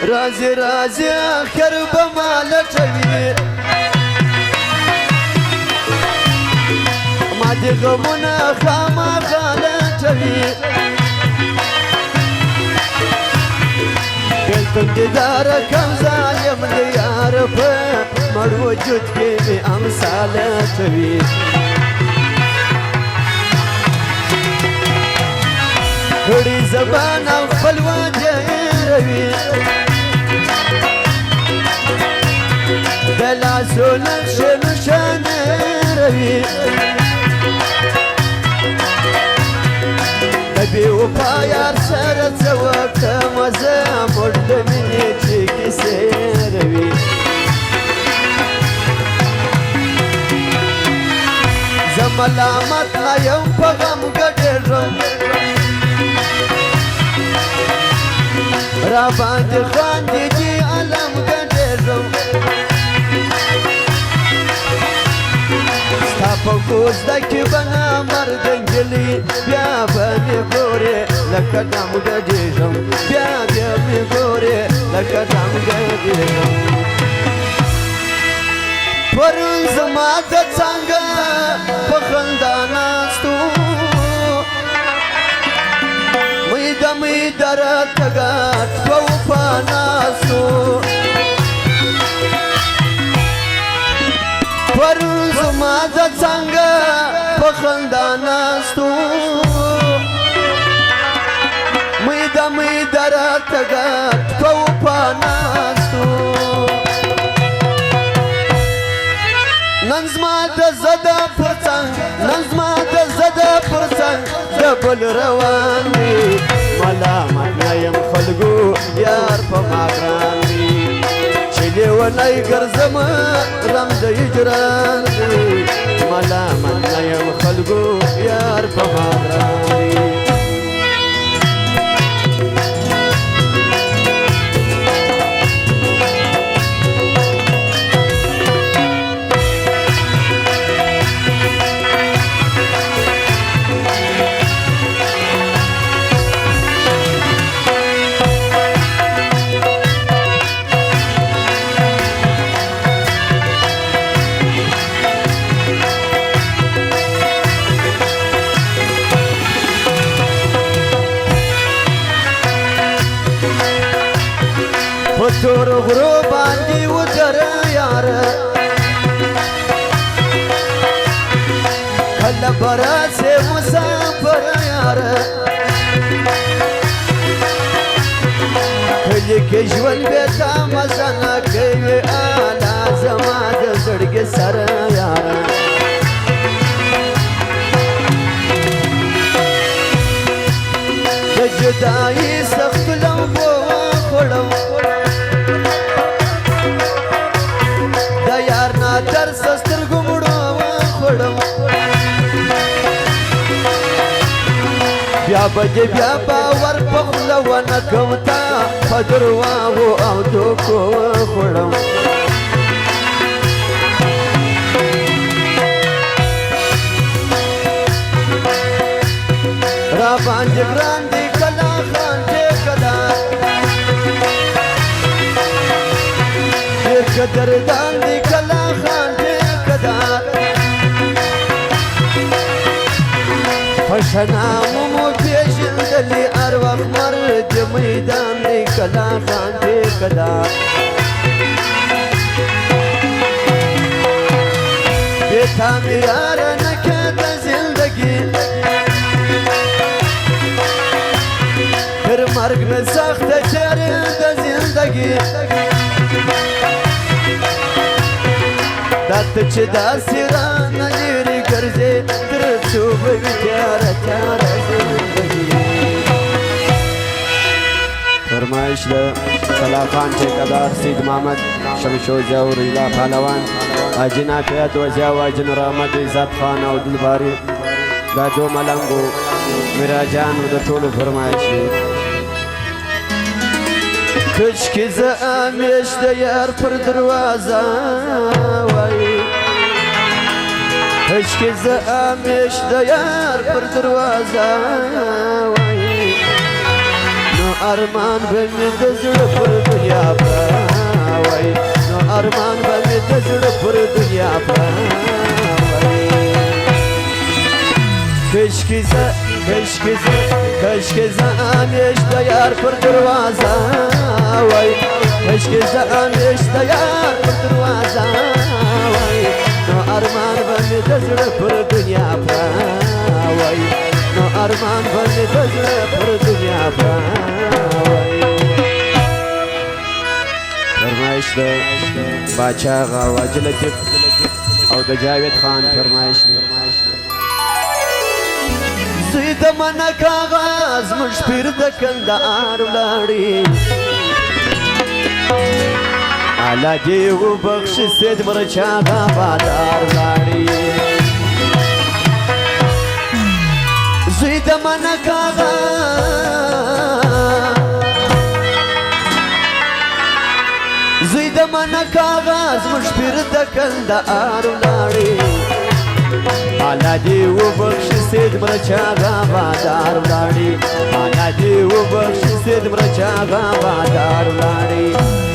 رازي رازي آخر بمالتوي ما دي غمنا خاما خالتوي قلتم ددارك ظالم ليارب مر وجود كيمي أمثالتوي هړي زبان او خپل وجه روي د لاسونو شمشان روي بې وفا یار سره څه وکړم زه موږ د مینې چې کیسې روي زه ملامت نه یم په غم ګډېږم را باندې خاندې چې علم ګډېږم ستا په کوزده کې به نامرد نجلۍ بیا به مې ګورې لکه ډم ګډېږم بیا بیا مې ګورې لکه ډم ګډېږم پرون زما د څانګه په خندا ناستو میده راته ګډ په وفا ناستو پرون زما د څانګه په خندا ناستو میده راته ګډ په وفا ناستو نن زما د زده پر څنګ نن زما د زده پر څنګ د بل روان دی ملامت نه یم خلکو یار په ما ګران دی چې لیونی ګرځم رم د هجران دی ملامت نه یم خلکو یار په ما ګران دی تور غرو باندې ودر یار کله براسه مسافر یار کله کې ژوند به تا مزه نه کوي انا زما د زړګي سره یار د جدایي سخت لمبو خوړم در سستر ګمړو خوړم بیا به بیا باور په خوله ونه کوم تا په درواغو او دوکو خوړم را باندې ګران دی کلا خان دې کدا دې قدردان دی کلا خان پشنامو مو پیژندلی ارواح مرد میدان دی کلا خان دی کدا بیتا میار نکد زندگی پر مرگ میں سخت چر د زندگی دات چې داسې رانه لرې ګرځې تر څو به وي تیاره تیاره زندګي فرمایش د کلا خان ټیکهدار سید محمد شمشو جور الله پهلوان حاجي نافیت وزیا او حاجي نور احمد عزت خان او دلباري دا دو ملنګو میراجانو د ټولو فرمایش دی کچکی زه همیش د یار پر دروازه وای کچکی زه همیش د یار پر دروازه وای نو ارمان به مې د زړه پر دنیا پراوی نو ارمان به مې د زړه پر دنیا پراوی کشکی زه همیش د یار پر دروازه وای کشکی زه همیش د یار پر دروازه وای نو ارمان به مې د زړه پر دنیا پراوی نو ارمان به مې د زړه پر دنیا پراوی فرمایش د باچا آغا واجد لطیف او د جاوید خان فرمایش دی زوی د منک آغا زموږ پیر د کندهار ولاړې الله دې وبخښي سید مرچا آغا بادار ولاړې زوی د منک آغا زوی د منک آغا زموږ پیر د کندهار ولاړې الله دې وبخښي سید مرچا آغا بادار ولاړې الله دې وبخښي سید مرچا آغا بادار ولاړې